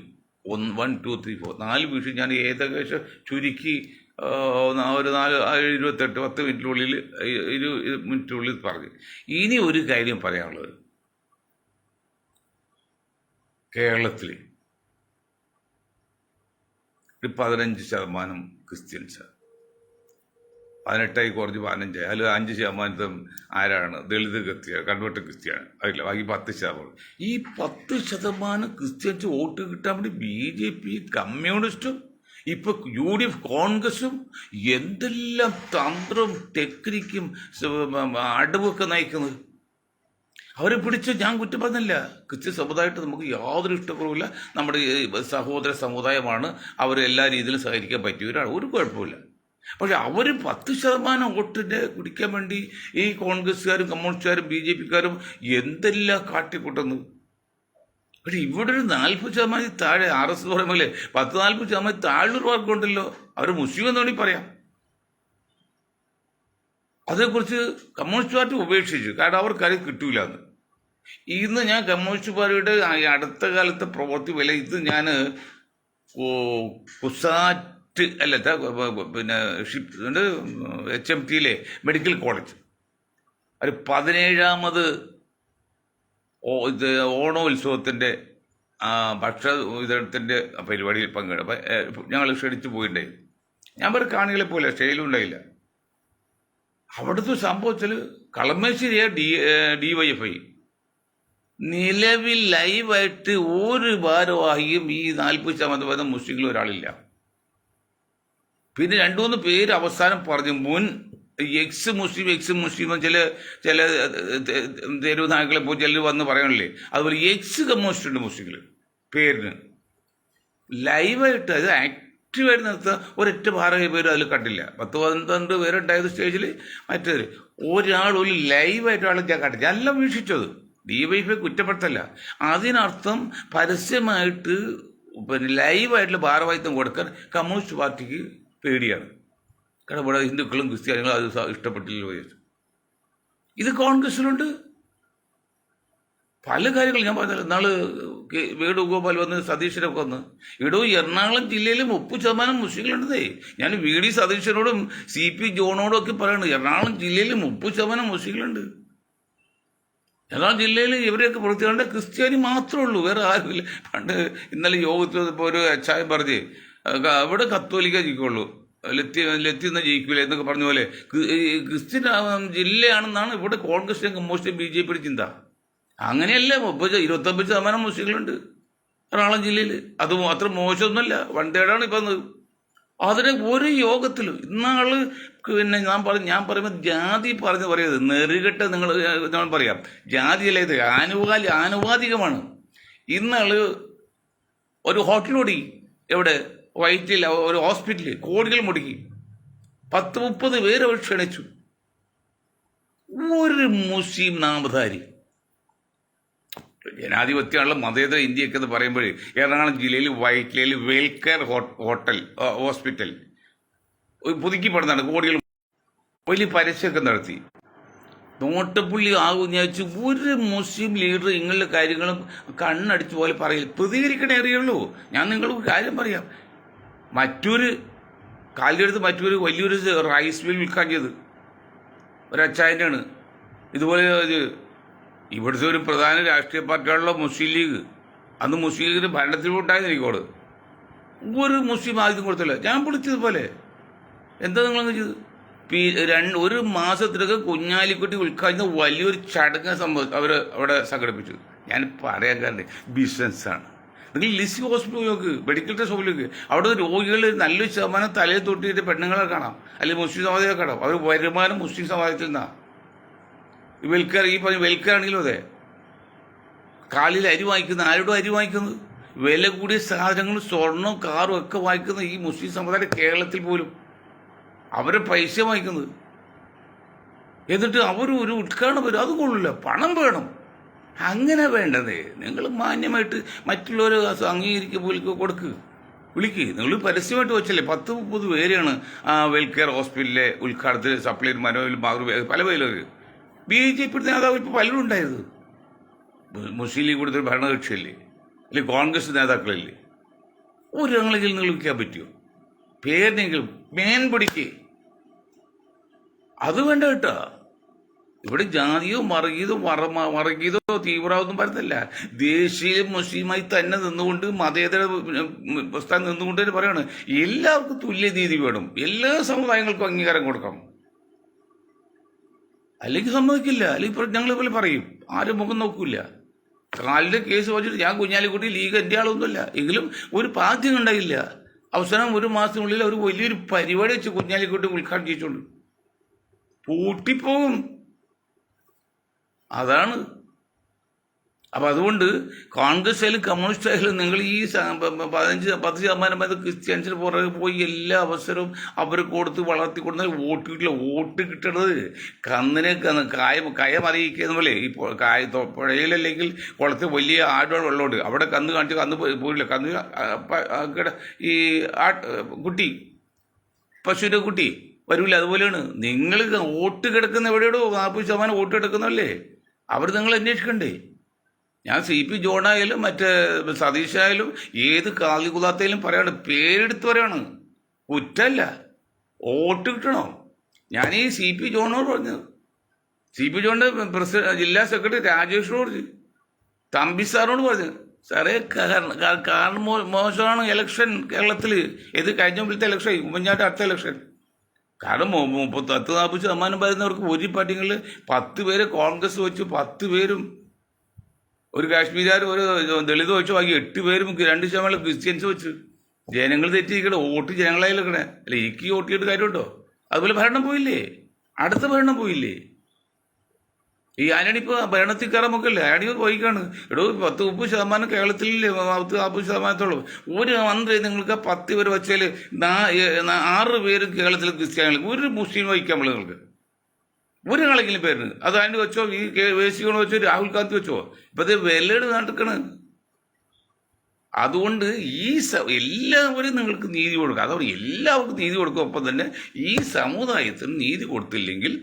1, 2, 3, 4 4 വിഷയം ഞാൻ ഏകദേശം ചുരുക്കി ഒരു 28 10 മിനിറ്റിനുള്ളിൽ 20 മിനിറ്റിനുള്ളിൽ പറഞ്ഞു. ഇനി ഒരു കാര്യം പറയാനുള്ളത്, കേരളത്തിൽ ഒരു 15% ക്രിസ്ത്യൻസ്, 18 കുറഞ്ഞ് 15, അതിൽ 5% ആരാണ്? ദളിത് ക്രിസ്ത്യ, കൺവേർട്ട് ക്രിസ്ത്യാണ്. അതില്ല, ബാക്കി 10%. ഈ 10% ക്രിസ്ത്യൻസ് വോട്ട് കിട്ടാൻ വേണ്ടി BJP, കമ്മ്യൂണിസ്റ്റും ഇപ്പൊ UDF, കോൺഗ്രസും എന്തെല്ലാം തന്ത്രം ടെക്നിക്കും അടവൊക്കെ നയിക്കുന്നത്. അവരെ പിടിച്ച് ഞാൻ കുറ്റം പറഞ്ഞില്ല. ക്രിസ്ത്യൻ സമുദായമായിട്ട് നമുക്ക് യാതൊരു ഇഷ്ടക്കുറവില്ല. നമ്മുടെ സഹോദര സമുദായമാണ്. അവരെല്ലാ രീതിയിലും സഹകരിക്കാൻ പറ്റിയവരാണ്. ഒരു കുഴപ്പമില്ല. പക്ഷെ അവർ 10% വോട്ടിനെ കുടിക്കാൻ വേണ്ടി ഈ കോൺഗ്രസ്സുകാരും കമ്മ്യൂണിസ്റ്റുകാരും BJPക്കാരും എന്തെല്ലാം കാട്ടിക്കൂട്ടുന്നു. പക്ഷെ ഇവിടെ ഒരു 40% താഴെ RS പറയുമ്പോൾ 10-40% താഴെയൊരു വർഗമുണ്ടല്ലോ. അവർ മുസ്ലിം എന്ന് വേണമെങ്കിൽ പറയാം. അതേക്കുറിച്ച് കമ്മ്യൂണിസ്റ്റ് പാർട്ടി ഉപേക്ഷിച്ചു. കാരണം അവർക്കത് കിട്ടൂല എന്ന്. ഇന്ന് ഞാൻ കമ്മ്യൂണിസ്റ്റ് പാർട്ടിയുടെ അടുത്ത കാലത്തെ പ്രവൃത്തി വില ഇത് ഞാൻ കുസാറ്റ് അല്ല പിന്നെ HMTയിലെ മെഡിക്കൽ കോളേജ് ഒരു 17ാമത് ഇത് ഓണോത്സവത്തിൻ്റെ ഭക്ഷണ വിതരണത്തിൻ്റെ പരിപാടിയിൽ പങ്കെടുക്കും. അപ്പം ഞങ്ങൾ ക്ഷണിച്ച് പോയിട്ടുണ്ടായി. ഞാൻ വേറെ കാണികളെ പോലെ സ്റ്റേയിലും ഉണ്ടായില്ല. അവിടുത്തെ സംഭവത്തിൽ കളമശ്ശേരിയ DYFI നിലവിൽ ലൈവായിട്ട് ഒരു ഭാരവാഹിയും ഈ 40% മുസ്ലിങ്ങൾ ഒരാളില്ല. പിന്നെ 2-3 പേര് അവസാനം പറഞ്ഞു, മുൻ എക്സ് മുസ്ലിം ചില തെരുവ് നായകളെ പോയി ചിലർ വന്ന് പറയണില്ലേ, അതുപോലെ എക്സ് കമ്മ്യൂണിസ്റ്റ് ഉണ്ട് മുസ്ലിങ്ങൾ പേരിന്. ലൈവായിട്ട് അത് ആക്റ്റീവായിട്ട് നിർത്തുക ഒരൊറ്റ ഭാരവാഹി പേര് അതിൽ കണ്ടില്ല. 10-12 പേരുണ്ടായത് സ്റ്റേജിൽ. മറ്റേത് ഒരാൾ ഒരു ലൈവായിട്ട് ആൾ ഞാൻ കണ്ടില്ല. എല്ലാം വീക്ഷിച്ചത് DYFI കുറ്റപ്പെടുത്തല്ല. അതിനർത്ഥം പരസ്യമായിട്ട് പിന്നെ ലൈവായിട്ടുള്ള ഭാരവാഹിത്വം കൊടുക്കാൻ കമ്മ്യൂണിസ്റ്റ് പാർട്ടിക്ക് പേടിയാണ്. കാരണം ഇവിടെ ഹിന്ദുക്കളും ക്രിസ്ത്യാനികളും അത് ഇഷ്ടപ്പെട്ടില്ല. ഇത് കോൺഗ്രസിലുണ്ട്. പല കാര്യങ്ങളും ഞാൻ പറഞ്ഞില്ല. നാള് വേണുഗോപാൽ വന്ന് സതീശനൊക്കെ വന്ന് എറണാകുളം ജില്ലയിൽ 30% മുസ്ലിങ്ങളുണ്ടേ. ഞാൻ VD സതീശനോടും CP ജോണോടും ഒക്കെ പറയണത്, എറണാകുളം ജില്ലയിൽ 30% മുസ്ലിങ്ങളുണ്ട്. എറണാകുളം ജില്ലയിൽ ഇവരെയൊക്കെ പ്രവർത്തിക്കേണ്ട ക്രിസ്ത്യാനി മാത്രമേ ഉള്ളൂ, വേറെ ആരുമില്ല. പണ്ട് ഇന്നലെ യോഗത്തിൽ ഇപ്പോൾ ഒരു അച്ചായം പറഞ്ഞ് അവിടെ കത്തോലിക്ക ജയിക്കുള്ളൂ, ലത്തിന്ന് ജയിക്കൂല എന്നൊക്കെ പറഞ്ഞ പോലെ ക്രിസ്ത്യൻ ജില്ലയാണെന്നാണ് ഇവിടെ കോൺഗ്രസിന്റെ കമ്മ്യൂണിസ്റ്റ് BJPയുടെ ചിന്ത. അങ്ങനെയല്ല. 29% മുസ്ലിങ്ങളുണ്ട് എറണാകുളം ജില്ലയിൽ. അത് അത്ര മോശമൊന്നുമല്ല, 1/3 ഇപ്പം. അതിന് ഒരു യോഗത്തിലും ഇന്നാള് പിന്നെ ഞാൻ പറയുമ്പോൾ ജാതി പറയരുത്, നെറുകെട്ട് നിങ്ങൾ പറയാം. ജാതിയല്ല, ഇത് ആനുപാതികമാണ്. ഇന്നാള് ഒരു ഹോട്ടൽ മുടക്കി, എവിടെ വൈറ്റിൽ ഒരു ഹോസ്പിറ്റലിൽ കോടികൾ മുടക്കി, 10-30 പേര് അവർ ക്ഷണിച്ചു. ഒരു മുസ്ലിം നാമധാരി. ജനാധിപത്യമുള്ള മതേതര ഇന്ത്യയൊക്കെ എന്ന് പറയുമ്പോൾ എറണാകുളം ജില്ലയിൽ വൈറ്റിലയിൽ വെൽക്കെയർ ഹോസ്പിറ്റൽ പുതുക്കിപ്പെടുന്നതാണ്. കോടികൾ വലിയ പരസ്യമൊക്കെ നടത്തി. നോട്ടപ്പുള്ളി ആകുമെന്ന് വിചാരിച്ചു ഒരു മുസ്ലിം ലീഡർ ഇങ്ങനെയുള്ള കാര്യങ്ങളും കണ്ണടിച്ചു പോലെ പറയില്ല. പ്രതികരിക്കണേ അറിയുള്ളൂ. ഞാൻ നിങ്ങൾക്ക് കാര്യം പറയാം. കാലിൻ്റെ മറ്റൊരു വലിയൊരു റൈസ് മിൽ വിൽക്കാൻ ചെയ്ത് ഒരച്ചായൻ്റെയാണ്. ഇതുപോലെ ഇവിടുത്തെ ഒരു പ്രധാന രാഷ്ട്രീയ പാർട്ടിയാണല്ലോ മുസ്ലിം ലീഗ്. അന്ന് മുസ്ലിം ലീഗിന് ഭരണത്തിലുണ്ടായിരുന്നു എനിക്കോട്. ഒരു മുസ്ലിം ആദ്യം കൊടുത്തില്ല. ഞാൻ വിളിച്ചതുപോലെ എന്താ നിങ്ങളങ്ങ് ചെയ്ത്? ഒരു മാസത്തിലൊക്കെ കുഞ്ഞാലിക്കുട്ടി ഉദ്ഘാടന വലിയൊരു ചടങ്ങ് അവിടെ സംഘടിപ്പിച്ചു. ഞാൻ പറയാൻ കാരണം ബിസിനസ്സാണ്. നിങ്ങൾ ലിസി ഹോസ്പിറ്റൽ നോക്ക്, മെഡിക്കൽ ടെസ്റ്റ് ഹോസ്പിറ്റലിലേക്ക്, അവിടെ രോഗികൾ നല്ലൊരു ശതമാനം തലയിൽ തൊട്ടിട്ട് പെണ്ണുങ്ങളെ കാണാം, അല്ലെങ്കിൽ മുസ്ലിം സമുദായത്തെ കാണാം. അവർ വരുമാനം മുസ്ലിം സമുദായത്തിൽ നിന്നാണ്. ഈ പറഞ്ഞ വെൽക്കാണെങ്കിലും അതെ. കാലിൽ അരി വാങ്ങിക്കുന്നത് ആരോടും അരി വാങ്ങിക്കുന്നത്? വില കൂടിയ സാധനങ്ങളും സ്വർണവും കാറും ഒക്കെ വാങ്ങിക്കുന്നത് ഈ മുസ്ലിം സമുദായം കേരളത്തിൽ പോലും. അവരെ പൈസ വാങ്ങിക്കുന്നത്. എന്നിട്ട് അവർ ഒരു ഉദ്ഘാടനം വരും, അത് കൊള്ളില്ല, പണം വേണം. അങ്ങനെ വേണ്ടതേ. നിങ്ങൾ മാന്യമായിട്ട് മറ്റുള്ളവർ അംഗീകരിക്കുക കൊടുക്കുക, വിളിക്കുക. നിങ്ങൾ പരസ്യമായിട്ട് വെച്ചല്ലേ. 10-30 പേരെയാണ് വെൽക്കെയർ ഹോസ്പിറ്റലിലെ ഉദ്ഘാടനത്തിൽ സപ്ലൈ മനോയിൽ പല പേരും BJP നേതാവ് ഇപ്പോൾ പലരും ഉണ്ടായത്. മുസ്ലിം ലീഗ് കൊടുത്തൊരു ഭരണകക്ഷിയല്ലേ, അല്ലെങ്കിൽ കോൺഗ്രസ് നേതാക്കളല്ലേ. ഒരാളെങ്കിലും നിങ്ങൾ വിൽക്കാൻ പറ്റുമോ? പേരെങ്കിലും മേൻ പിടിക്കേ. അത് വേണ്ട കേട്ടോ. ഇവിടെ ജാതിയോ മറഗീതോ തീവ്രവാദം പറയുന്നില്ല. ദേശീയ മുസ്ലിമായി തന്നെ നിന്നുകൊണ്ട് മതേതര പ്രസ്ഥാനം നിന്നുകൊണ്ട് തന്നെ പറയാണ് എല്ലാവർക്കും തുല്യനീതി വേണം, എല്ലാ സമുദായങ്ങൾക്കും അംഗീകാരം കൊടുക്കണം. അല്ലെങ്കിൽ സമ്മതിക്കില്ല. അല്ലെങ്കിൽ ഞങ്ങൾ പോലെ പറയും, ആരും മുഖം നോക്കൂല. കാലിൻ്റെ കേസ് വച്ചിട്ട് ഞാൻ കുഞ്ഞാലിക്കുട്ടി ലീഗ് എൻ്റെ ആളൊന്നുമില്ല, എങ്കിലും ഒരു പാദ്യം ഉണ്ടായില്ല. അവസാനം ഒരു മാസത്തിനുള്ളിൽ ഒരു വലിയൊരു പരിപാടി വെച്ച് കുഞ്ഞാലിക്കുട്ടി ഉദ്ഘാടനം ചെയ്യിച്ചോണ്ട് പൂട്ടിപ്പോകും. അതാണ്. അപ്പം അതുകൊണ്ട് കോൺഗ്രസ് ആയാലും കമ്മ്യൂണിസ്റ്റ് ആയാലും നിങ്ങൾ ഈ 10% ക്രിസ്ത്യൻസിന് പുറകെ പോയി എല്ലാ അവസരവും അവർ കൊടുത്ത് വളർത്തി കൊടുത്താൽ വോട്ട് കിട്ടില്ല. വോട്ട് കിട്ടണത് കന്നിനെ കയം അറിയിക്കുന്ന പോലെ ഈ പുഴയിലല്ലെങ്കിൽ കുളത്തിൽ വലിയ ആടുകൾ വെള്ളമുണ്ട്, അവിടെ കന്ന് കാണിച്ച് കന്ന് പോയില്ല. ഈ കുട്ടി പശുവിൻ്റെ കുട്ടി വരില്ല. അതുപോലെയാണ് നിങ്ങൾ വോട്ട് കിടക്കുന്ന എവിടെയോ 40% വോട്ട് കിടക്കുന്നല്ലേ, അവർ നിങ്ങൾ അന്വേഷിക്കണ്ടേ. ഞാൻ CP ജോണായാലും മറ്റേ സതീഷായാലും ഏത് കാലികുലാത്തായാലും പറയാണ്, പേരെടുത്ത് പറയാണ്, കുറ്റല്ല. വോട്ട് കിട്ടണോ? ഞാൻ ഈ CP ജോണോട് പറഞ്ഞത് CP ജോണിന്റെ ജില്ലാ സെക്രട്ടറി രാജേഷിനോട് തമ്പി സാറിനോട് പറഞ്ഞു, സാറേ കാരണം മോശമാണ് ഇലക്ഷൻ കേരളത്തിൽ. ഇത് കഴിഞ്ഞ മുമ്പത്തെ ഇലക്ഷൻ, ഉമ്മൻചാണ്ടി അടുത്ത ഇലക്ഷൻ. കാരണം 30-40% വരുന്നവർക്ക് ഒരു പാർട്ടികളിൽ 10 പേര് കോൺഗ്രസ് വെച്ചു, 10 പേരും ഒരു കാശ്മീരുകാർ ഒരു ദളിത് വെച്ചു, ബാക്കി 8 പേരും 2% ക്രിസ്ത്യൻസ് വെച്ചു. ജനങ്ങൾ തെറ്റിയിരിക്കണേ, വോട്ട് ജനങ്ങളായില്ലേ. അല്ല എനിക്ക് വോട്ട് ചെയ്തിട്ട് കാര്യമുണ്ടോ? അതുപോലെ ഭരണം പോയില്ലേ, അടുത്ത ഭരണം പോയില്ലേ. ഈ ആന്റണി ഇപ്പോൾ ഭരണത്തിൽ കയറാമൊക്കെ അല്ലേ, ആന്റണി പോയിക്കാണ്. 10-30% കേരളത്തിൽ 40%. ഒരു മന്ത്രി നിങ്ങൾക്ക് 10 പേര് വെച്ചാൽ 6 പേരും കേരളത്തിൽ ക്രിസ്ത്യാനികൾ, ഒരു മുസ്ലിം വഹിക്കാൻ നമ്മൾ നിങ്ങൾക്ക് ഒരു ആളെങ്കിലും പേരിന്. അത് ആന്റണി വെച്ചോ, ഈ വേസികൾ വെച്ചോ, രാഹുൽ ഗാന്ധി വെച്ചോ, ഇപ്പത്തെ വെല്ലേട് നടക്കണ്. അതുകൊണ്ട് എല്ലാവരും നിങ്ങൾക്ക് നീതി കൊടുക്കുക. അതോടെ എല്ലാവർക്കും നീതി കൊടുക്കും. ഒപ്പം തന്നെ ഈ സമുദായത്തിന് നീതി കൊടുത്തില്ലെങ്കിൽ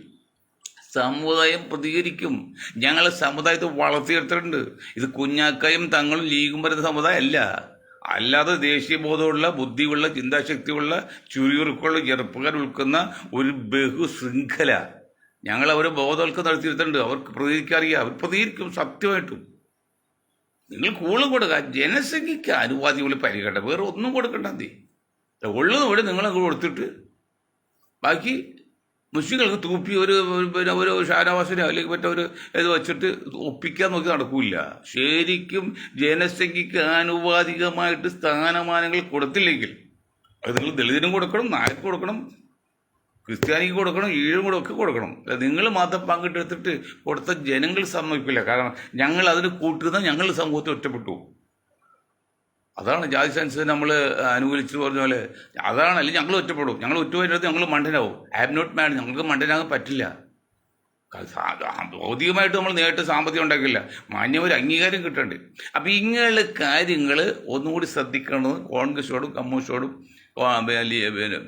സമുദായം പ്രതികരിക്കും. ഞങ്ങളെ സമുദായത്തെ വളർത്തിയെടുത്തിട്ടുണ്ട്. ഇത് കുഞ്ഞാക്കയും തങ്ങളും ലീഗും വരുന്ന സമുദായം അല്ല. അല്ലാതെ ദേശീയബോധമുള്ള, ബുദ്ധിയുള്ള, ചിന്താശക്തിയുള്ള, ചുരുക്കുള്ള ചെറുപ്പക്കാർ ഉൾക്കുന്ന ഒരു ബഹുശൃംഖല ഞങ്ങൾ അവരെ ബോധവൽക്കം നടത്തിയെടുത്തിട്ടുണ്ട്. അവർക്ക് പ്രതികരിക്കാറിയാം, അവർ പ്രതികരിക്കും സത്യമായിട്ടും. നിങ്ങൾ കൂടുതൽ കൊടുക്കുക. ജനസംഖ്യയ്ക്ക് അനുവാദികൾ പരിഗണന, വേറെ ഒന്നും കൊടുക്കണ്ട. ഉള്ളത് ഇവിടെ നിങ്ങൾ കൊടുത്തിട്ട് ബാക്കി മുസ്ലിങ്ങൾക്ക് തൂപ്പി ഒരു ഷാനവാസിനെ അല്ലെങ്കിൽ മറ്റൊരു ഇത് വെച്ചിട്ട് ഒപ്പിക്കാൻ നോക്കി നടക്കൂല. ശരിക്കും ജനസംഖ്യയ്ക്ക് ആനുപാതികമായിട്ട് സ്ഥാനമാനങ്ങൾ കൊടുത്തില്ലെങ്കിൽ അത് നിങ്ങൾ ദളിതനും കൊടുക്കണം, നായർക്ക് കൊടുക്കണം, ക്രിസ്ത്യാനിക്ക് കൊടുക്കണം, ഈഴും കൂടെ ഒക്കെ കൊടുക്കണം. നിങ്ങൾ മാത്രം പങ്കിട്ടെടുത്തിട്ട് കൊടുത്ത ജനങ്ങൾ സമ്മതിക്കില്ല. കാരണം ഞങ്ങൾ അതിന് കൂട്ടുന്ന ഞങ്ങൾ സമൂഹത്തിൽ ഒറ്റപ്പെട്ടു. അതാണ് ജാതി സെൻസ് നമ്മൾ അനുകൂലിച്ച് പറഞ്ഞ പോലെ. അതാണ്, അല്ലെങ്കിൽ ഞങ്ങൾ ഒറ്റപ്പെടും. ഞങ്ങൾ ഒറ്റപ്പെടുന്നത് ഞങ്ങൾ മണ്ടനാവും. ഐ ആം നോട്ട് മാൻ. ഞങ്ങൾക്ക് മണ്ടനാകാൻ പറ്റില്ല. ഭൗതികമായിട്ട് നമ്മൾ നേരിട്ട് സാമ്പത്തികം ഉണ്ടാക്കില്ല, മാന്യം ഒരു അംഗീകാരം കിട്ടണ്ടേ. അപ്പം ഇങ്ങനെയുള്ള കാര്യങ്ങൾ ഒന്നുകൂടി ശ്രദ്ധിക്കേണ്ടത് കോൺഗ്രസോടും കമ്മ്യൂണിസ്റ്റോടും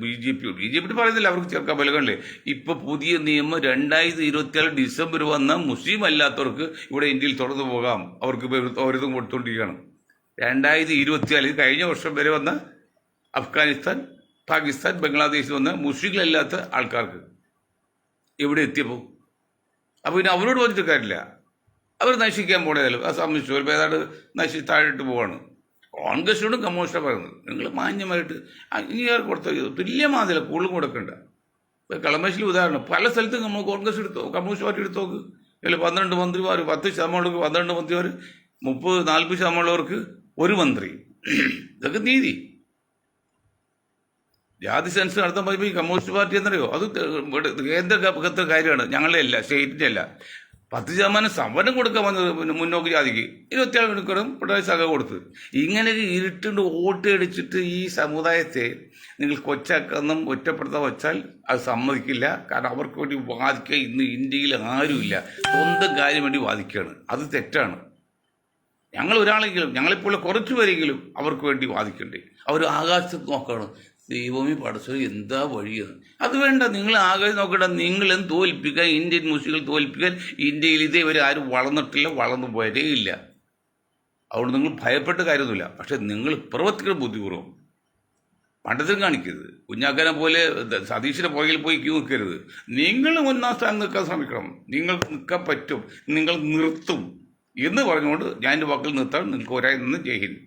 BJP പറയുന്നില്ല, അവർക്ക് ചേർക്കാൻ പറ്റുകയല്ലേ. ഇപ്പൊ പുതിയ നിയമം 2024 ഡിസംബർ വന്ന മുസ്ലിം അല്ലാത്തവർക്ക് ഇവിടെ ഇന്ത്യയിൽ തുറന്നു പോകാം. അവർക്ക് പൗരത്വം കൊടുത്തുകൊണ്ടിരിക്കുകയാണ്. 2024 കഴിഞ്ഞ വർഷം വരെ വന്ന അഫ്ഗാനിസ്ഥാൻ, പാകിസ്ഥാൻ, ബംഗ്ലാദേശിൽ വന്ന മുസ്ലിങ്ങളല്ലാത്ത ആൾക്കാർക്ക് ഇവിടെ എത്തിയപ്പോൾ അപ്പോൾ പിന്നെ അവരോട് പറഞ്ഞിട്ട് കാര്യമില്ല. അവർ നശിക്കാൻ പോണേതായാലും അത് സംബന്ധിച്ചു ഒരു ഏതാണ്ട് താഴെട്ട് പോവാണ്. കോൺഗ്രസിനോടും കമ്മ്യൂണിസ്റ്റാണ് പറയുന്നത്, നിങ്ങൾ മാന്യമായിട്ട് അംഗീകാരം കൊടുത്ത തുല്യമാതില്ല, കൂടുതലും കൊടുക്കണ്ട. ഇപ്പോൾ കളമശ്ശേരി ഉദാഹരണം, പല സ്ഥലത്തും നമ്മൾ കോൺഗ്രസ് എടുത്തോ, കമ്മ്യൂണിസ്റ്റ് പാർട്ടി എടുത്ത് നോക്ക്. ഇതിൽ 12 മന്ത്രിമാർ, 10% 12 മന്ത്രിമാർ, 30-40% ഒരു മന്ത്രി. ഇതൊക്കെ നീതി. ജാതി സെൻസ് നടത്താൻ പറയുമ്പോൾ ഈ കമ്മ്യൂണിസ്റ്റ് പാർട്ടി എന്നറിയോ, അത് കേന്ദ്ര കാര്യമാണ്, ഞങ്ങളുടെ അല്ല, സ്റ്റേറ്റിൻ്റെ അല്ല. 10% സംവരണം കൊടുക്കാൻ വന്നത് മുന്നോക്ക് ജാതിക്ക്, 27 മണിക്കൂറും പിണറായി സഖ കൊടുത്ത്. ഇങ്ങനെ ഇരുട്ടുണ്ട് വോട്ട് അടിച്ചിട്ട് ഈ സമുദായത്തെ നിങ്ങൾ കൊച്ചാക്കെന്നും ഒറ്റപ്പെടുത്താൻ വെച്ചാൽ അത് സമ്മതിക്കില്ല. കാരണം അവർക്ക് വേണ്ടി വാദിക്കുക ഇന്ന് ഇന്ത്യയിൽ ആരുമില്ല. സ്വന്തം കാര്യം വേണ്ടി വാദിക്കുകയാണ്, അത് തെറ്റാണ്. ഞങ്ങൾ ഒരാളെങ്കിലും, ഞങ്ങളിപ്പോൾ കുറച്ച് പേരെങ്കിലും അവർക്ക് വേണ്ടി വാദിക്കണ്ടേ. അവർ ആകാശത്ത് നോക്കണം, ദൈവമേ പഠിച്ചത് എന്താ വഴിയെന്ന്. അത് വേണ്ട, നിങ്ങൾ ആകാശം നോക്കണ്ട. നിങ്ങളെന്ന് തോൽപ്പിക്കാൻ, ഇന്ത്യൻ മുസ്ലിങ്ങൾ തോൽപ്പിക്കാൻ ഇന്ത്യയിൽ ഇതേവരെ ആരും വളർന്നിട്ടില്ല, വളർന്നു പോയതേ ഇല്ല. അതുകൊണ്ട് നിങ്ങൾ ഭയപ്പെട്ട കാര്യമൊന്നുമില്ല. പക്ഷെ നിങ്ങൾ പ്രവർത്തിക്കുന്ന ബുദ്ധിപൂർവ്വം പണ്ടത്തും കാണിക്കരുത്. കുഞ്ഞാക്കനെ പോലെ സതീഷിൻ്റെ പുറകിൽ പോയി ക്യൂ നിൽക്കരുത്. നിങ്ങൾ 1-ാം സ്ഥാനം നിൽക്കാൻ ശ്രമിക്കണം. നിങ്ങൾക്ക് നിൽക്കാൻ പറ്റും, നിങ്ങൾ നിർത്തും എന്ന് പറഞ്ഞുകൊണ്ട് ഞാൻ എൻ്റെ വാക്കിൽ നിർത്താൻ നിങ്ങൾക്ക് ഒരായി നിന്ന് ജയ് ഹിന്ദ്.